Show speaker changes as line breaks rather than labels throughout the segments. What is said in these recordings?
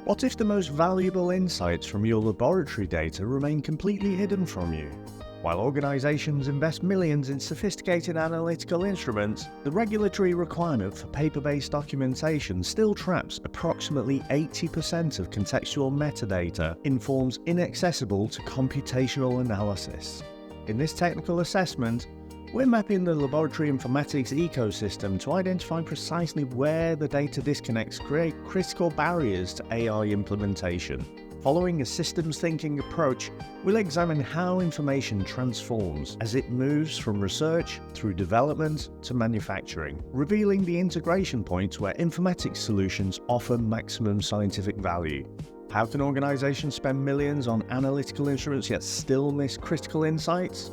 What if the most valuable insights from your laboratory data remain completely hidden from you? While organizations invest millions in sophisticated analytical instruments, the regulatory requirement for paper-based documentation still traps approximately 80% of contextual metadata in forms inaccessible to computational analysis. In this technical assessment, we're mapping the laboratory informatics ecosystem to identify precisely where the data disconnects create critical barriers to AI implementation. Following a systems thinking approach, we'll examine how information transforms as it moves from research through development to manufacturing, revealing the integration points where informatics solutions offer maximum scientific value. How can organizations spend millions on analytical instruments yet still miss critical insights?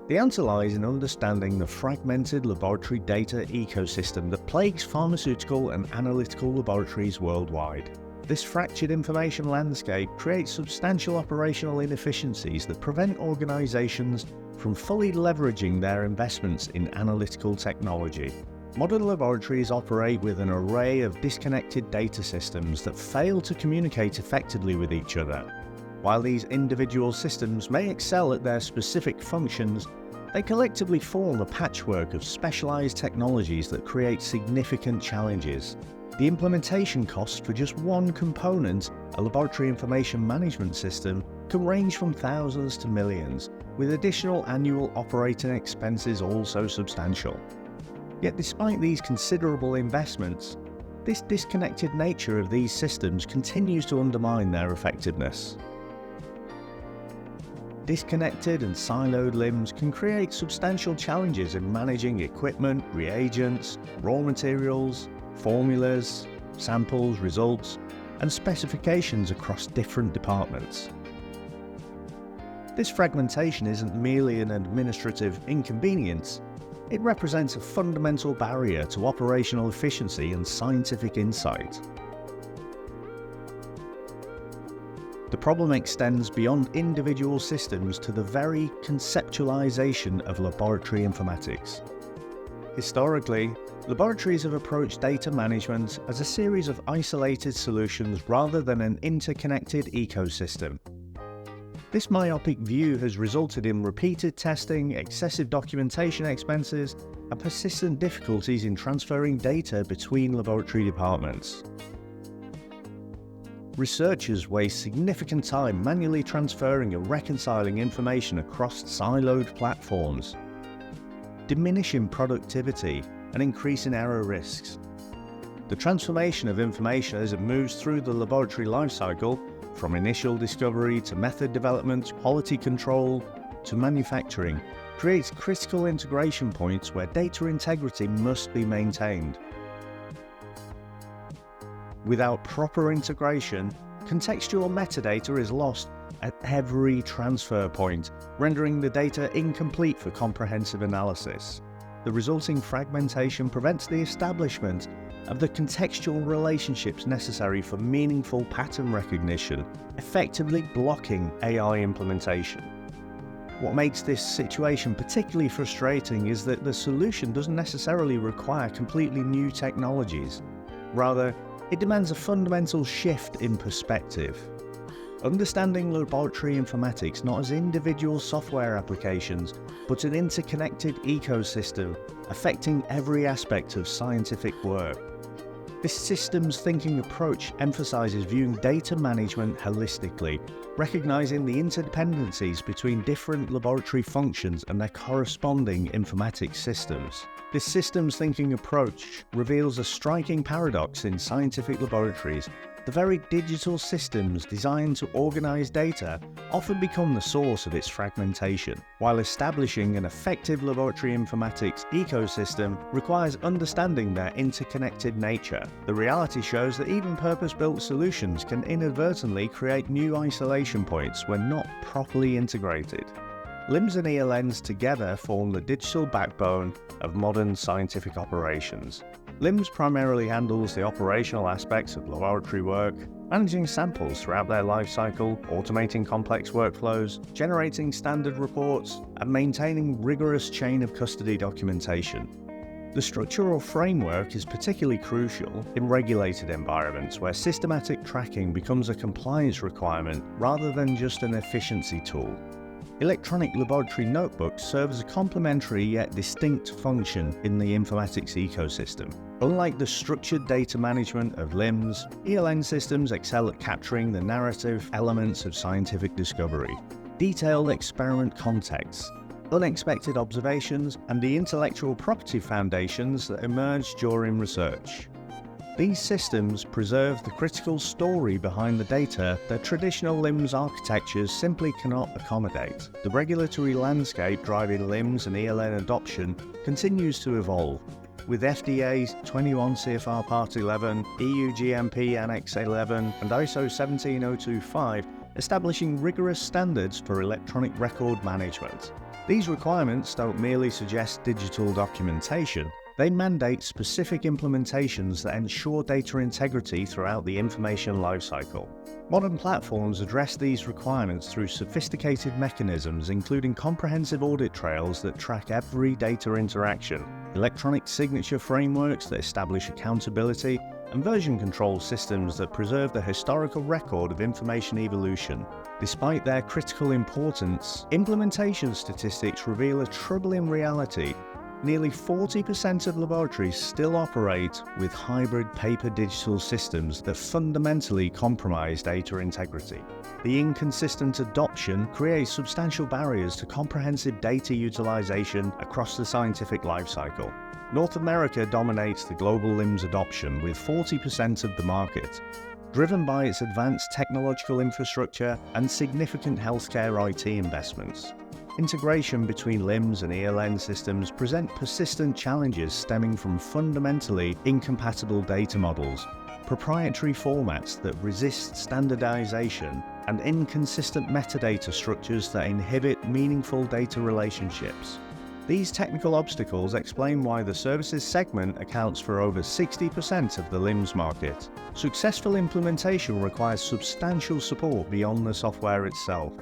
The answer lies in understanding the fragmented laboratory data ecosystem that plagues pharmaceutical and analytical laboratories worldwide. This fractured information landscape creates substantial operational inefficiencies that prevent organizations from fully leveraging their investments in analytical technology. Modern laboratories operate with an array of disconnected data systems that fail to communicate effectively with each other. While these individual systems may excel at their specific functions, they collectively form a patchwork of specialized technologies that create significant challenges. The implementation costs for just one component, a laboratory information management system, can range from thousands to millions, with additional annual operating expenses also substantial. Yet despite these considerable investments, this disconnected nature of these systems continues to undermine their effectiveness. Disconnected and siloed LIMS can create substantial challenges in managing equipment, reagents, raw materials, formulas, samples, results, and specifications across different departments. This fragmentation isn't merely an administrative inconvenience, it represents a fundamental barrier to operational efficiency and scientific insight. The problem extends beyond individual systems to the very conceptualization of laboratory informatics. Historically, laboratories have approached data management as a series of isolated solutions rather than an interconnected ecosystem. This myopic view has resulted in repeated testing, excessive documentation expenses, and persistent difficulties in transferring data between laboratory departments. Researchers waste significant time manually transferring and reconciling information across siloed platforms, diminishing productivity and increasing error risks. The transformation of information as it moves through the laboratory lifecycle, from initial discovery to method development, quality control to manufacturing, creates critical integration points where data integrity must be maintained. Without proper integration, contextual metadata is lost at every transfer point, rendering the data incomplete for comprehensive analysis. The resulting fragmentation prevents the establishment of the contextual relationships necessary for meaningful pattern recognition, effectively blocking AI implementation. What makes this situation particularly frustrating is that the solution doesn't necessarily require completely new technologies. Rather, it demands a fundamental shift in perspective. Understanding laboratory informatics not as individual software applications, but an interconnected ecosystem affecting every aspect of scientific work. This systems thinking approach emphasizes viewing data management holistically, recognizing the interdependencies between different laboratory functions and their corresponding informatics systems. This systems thinking approach reveals a striking paradox in scientific laboratories. The very digital systems designed to organize data often become the source of its fragmentation, while establishing an effective laboratory informatics ecosystem requires understanding their interconnected nature. The reality shows that even purpose-built solutions can inadvertently create new isolation points when not properly integrated. LIMS and ELNs together form the digital backbone of modern scientific operations. LIMS primarily handles the operational aspects of laboratory work, managing samples throughout their life cycle, automating complex workflows, generating standard reports, and maintaining rigorous chain of custody documentation. The structural framework is particularly crucial in regulated environments where systematic tracking becomes a compliance requirement rather than just an efficiency tool. Electronic laboratory notebooks serve as a complementary yet distinct function in the informatics ecosystem. Unlike the structured data management of LIMS, ELN systems excel at capturing the narrative elements of scientific discovery, detailed experiment contexts, unexpected observations, and the intellectual property foundations that emerge during research. These systems preserve the critical story behind the data that traditional LIMS architectures simply cannot accommodate. The regulatory landscape driving LIMS and ELN adoption continues to evolve, with FDA's 21 CFR Part 11, EU GMP Annex 11, and ISO 17025 establishing rigorous standards for electronic record management. These requirements don't merely suggest digital documentation, they mandate specific implementations that ensure data integrity throughout the information lifecycle. Modern platforms address these requirements through sophisticated mechanisms, including comprehensive audit trails that track every data interaction, electronic signature frameworks that establish accountability, and version control systems that preserve the historical record of information evolution. Despite their critical importance, implementation statistics reveal a troubling reality. Nearly 40% of laboratories still operate with hybrid paper-digital systems that fundamentally compromise data integrity. The inconsistent adoption creates substantial barriers to comprehensive data utilization across the scientific lifecycle. North America dominates the global LIMS adoption with 40% of the market, driven by its advanced technological infrastructure and significant healthcare IT investments. Integration between LIMS and ELN systems present persistent challenges stemming from fundamentally incompatible data models, proprietary formats that resist standardization, and inconsistent metadata structures that inhibit meaningful data relationships. These technical obstacles explain why the services segment accounts for over 60% of the LIMS market. Successful implementation requires substantial support beyond the software itself.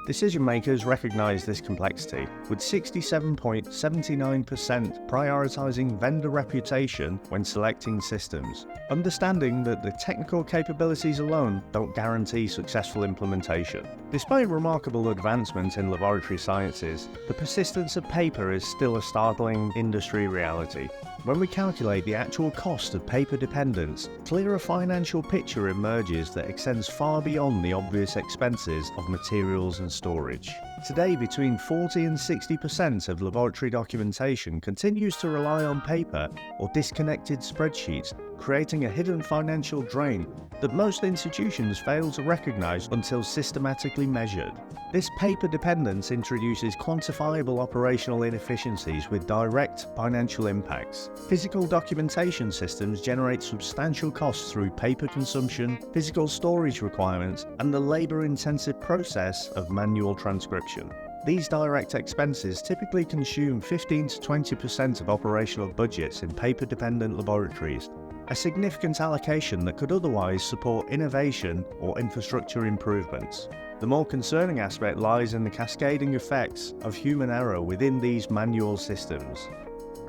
Decision makers recognize this complexity, with 67.79% prioritizing vendor reputation when selecting systems, understanding that the technical capabilities alone don't guarantee successful implementation. Despite remarkable advancement in laboratory sciences, the persistence of paper is still a startling industry reality. When we calculate the actual cost of paper dependence, a clearer financial picture emerges that extends far beyond the obvious expenses of materials and storage. Today, between 40 and 60% of laboratory documentation continues to rely on paper or disconnected spreadsheets, creating a hidden financial drain that most institutions fail to recognize until systematically measured. This paper dependence introduces quantifiable operational inefficiencies with direct financial impacts. Physical documentation systems generate substantial costs through paper consumption, physical storage requirements, and the labor-intensive process of manual transcription. These direct expenses typically consume 15 to 20% of operational budgets in paper-dependent laboratories, a significant allocation that could otherwise support innovation or infrastructure improvements. The more concerning aspect lies in the cascading effects of human error within these manual systems.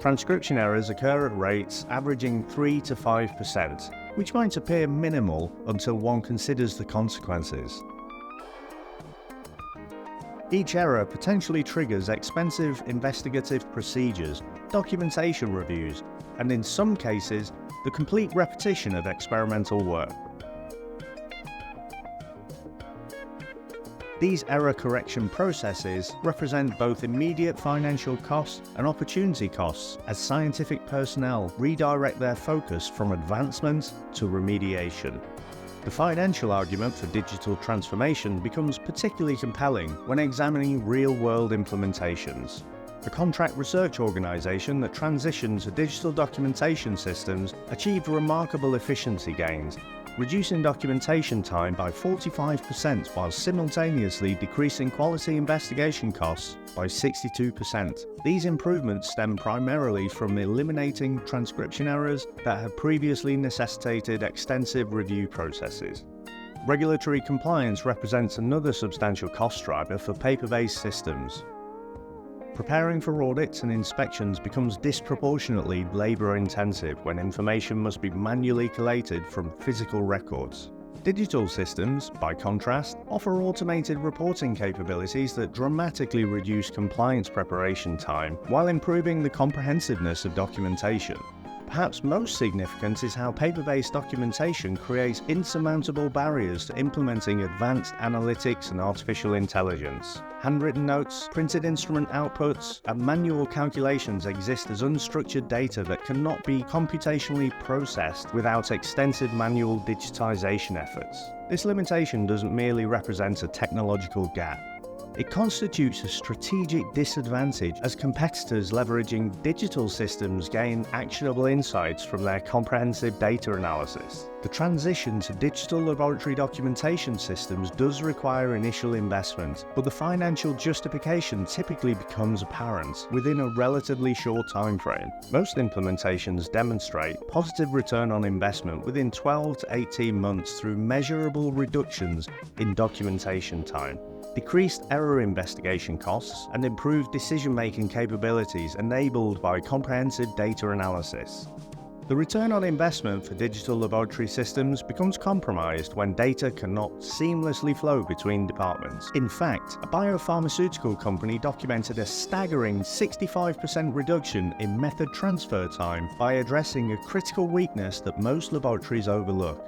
Transcription errors occur at rates averaging 3 to 5%, which might appear minimal until one considers the consequences. Each error potentially triggers expensive investigative procedures, documentation reviews, and in some cases, the complete repetition of experimental work. These error correction processes represent both immediate financial costs and opportunity costs as scientific personnel redirect their focus from advancement to remediation. The financial argument for digital transformation becomes particularly compelling when examining real-world implementations. A contract research organization that transitioned to digital documentation systems achieved remarkable efficiency gains, reducing documentation time by 45% while simultaneously decreasing quality investigation costs by 62%. These improvements stem primarily from eliminating transcription errors that had previously necessitated extensive review processes. Regulatory compliance represents another substantial cost driver for paper-based systems. Preparing for audits and inspections becomes disproportionately labor-intensive when information must be manually collated from physical records. Digital systems, by contrast, offer automated reporting capabilities that dramatically reduce compliance preparation time while improving the comprehensiveness of documentation. Perhaps most significant is how paper-based documentation creates insurmountable barriers to implementing advanced analytics and artificial intelligence. Handwritten notes, printed instrument outputs, and manual calculations exist as unstructured data that cannot be computationally processed without extensive manual digitization efforts. This limitation doesn't merely represent a technological gap. It constitutes a strategic disadvantage as competitors leveraging digital systems gain actionable insights from their comprehensive data analysis. The transition to digital laboratory documentation systems does require initial investment, but the financial justification typically becomes apparent within a relatively short time frame. Most implementations demonstrate positive return on investment within 12 to 18 months through measurable reductions in documentation time, decreased error investigation costs, and improved decision-making capabilities enabled by comprehensive data analysis. The return on investment for digital laboratory systems becomes compromised when data cannot seamlessly flow between departments. In fact, a biopharmaceutical company documented a staggering 65% reduction in method transfer time by addressing a critical weakness that most laboratories overlook: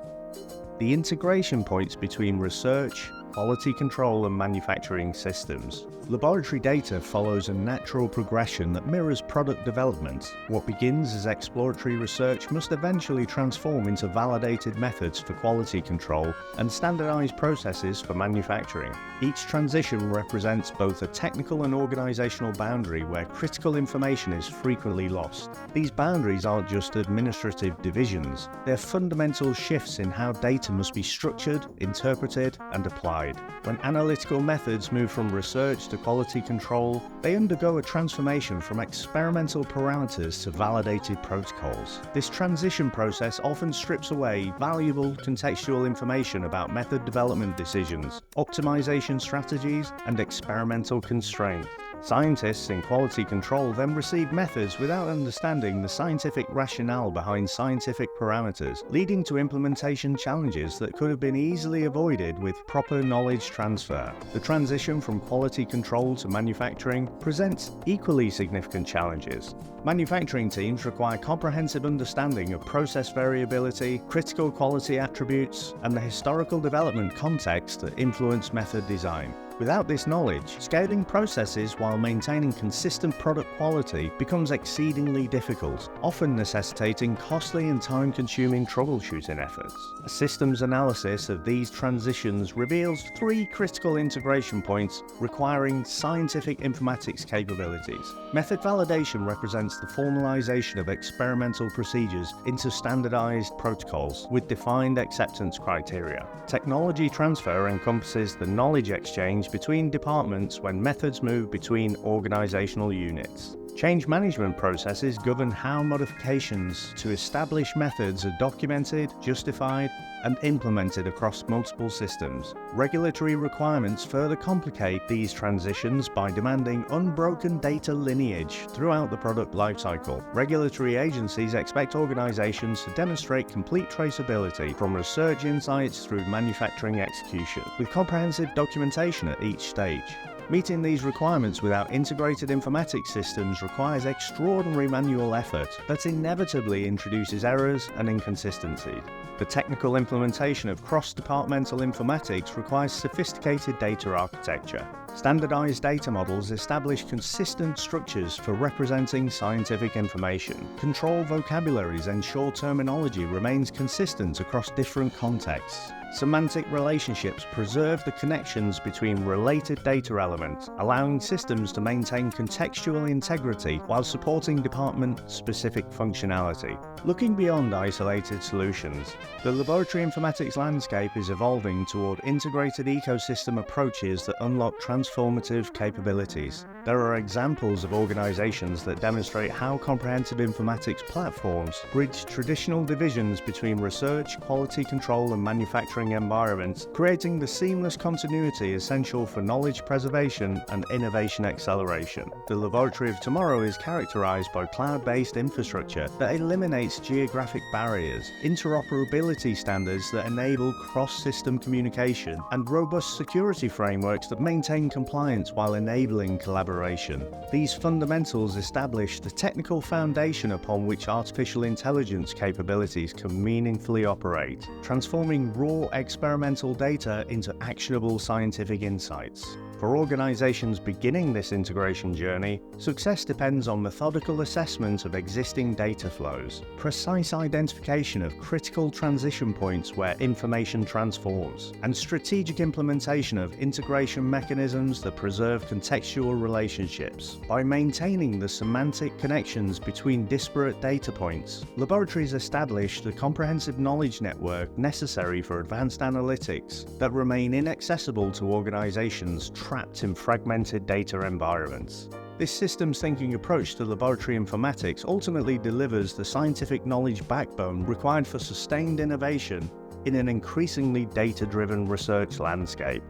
the integration points between research, quality control, and manufacturing systems. Laboratory data follows a natural progression that mirrors product development. What begins as exploratory research must eventually transform into validated methods for quality control and standardized processes for manufacturing. Each transition represents both a technical and organizational boundary where critical information is frequently lost. These boundaries aren't just administrative divisions, they're fundamental shifts in how data must be structured, interpreted, and applied. When analytical methods move from research to quality control, they undergo a transformation from experimental parameters to validated protocols. This transition process often strips away valuable contextual information about method development decisions, optimization strategies, and experimental constraints. Scientists in quality control then receive methods without understanding the scientific rationale behind scientific parameters, leading to implementation challenges that could have been easily avoided with proper knowledge transfer. The transition from quality control to manufacturing presents equally significant challenges. Manufacturing teams require comprehensive understanding of process variability, critical quality attributes, and the historical development context that influence method design. Without this knowledge, scaling processes while maintaining consistent product quality becomes exceedingly difficult, often necessitating costly and time-consuming troubleshooting efforts. A systems analysis of these transitions reveals 3 critical integration points requiring scientific informatics capabilities. Method validation represents the formalization of experimental procedures into standardized protocols with defined acceptance criteria. Technology transfer encompasses the knowledge exchange between departments when methods move between organizational units. Change management processes govern how modifications to established methods are documented, justified, and implemented across multiple systems. Regulatory requirements further complicate these transitions by demanding unbroken data lineage throughout the product lifecycle. Regulatory agencies expect organizations to demonstrate complete traceability from research insights through manufacturing execution, with comprehensive documentation at each stage. Meeting these requirements without integrated informatics systems requires extraordinary manual effort that inevitably introduces errors and inconsistencies. The technical implementation of cross-departmental informatics requires sophisticated data architecture. Standardized data models establish consistent structures for representing scientific information. Control vocabularies ensure terminology remains consistent across different contexts. Semantic relationships preserve the connections between related data elements, allowing systems to maintain contextual integrity while supporting department-specific functionality. Looking beyond isolated solutions, the laboratory informatics landscape is evolving toward integrated ecosystem approaches that unlock transformative capabilities. There are examples of organizations that demonstrate how comprehensive informatics platforms bridge traditional divisions between research, quality control, and manufacturing monitoring environments, creating the seamless continuity essential for knowledge preservation and innovation acceleration. The laboratory of tomorrow is characterized by cloud-based infrastructure that eliminates geographic barriers, interoperability standards that enable cross-system communication, and robust security frameworks that maintain compliance while enabling collaboration. These fundamentals establish the technical foundation upon which artificial intelligence capabilities can meaningfully operate, transforming raw experimental data into actionable scientific insights. For organizations beginning this integration journey, success depends on methodical assessment of existing data flows, precise identification of critical transition points where information transforms, and strategic implementation of integration mechanisms that preserve contextual relationships. By maintaining the semantic connections between disparate data points, laboratories establish the comprehensive knowledge network necessary for advanced analytics that remain inaccessible to organizations trapped in fragmented data environments. This systems thinking approach to laboratory informatics ultimately delivers the scientific knowledge backbone required for sustained innovation in an increasingly data-driven research landscape.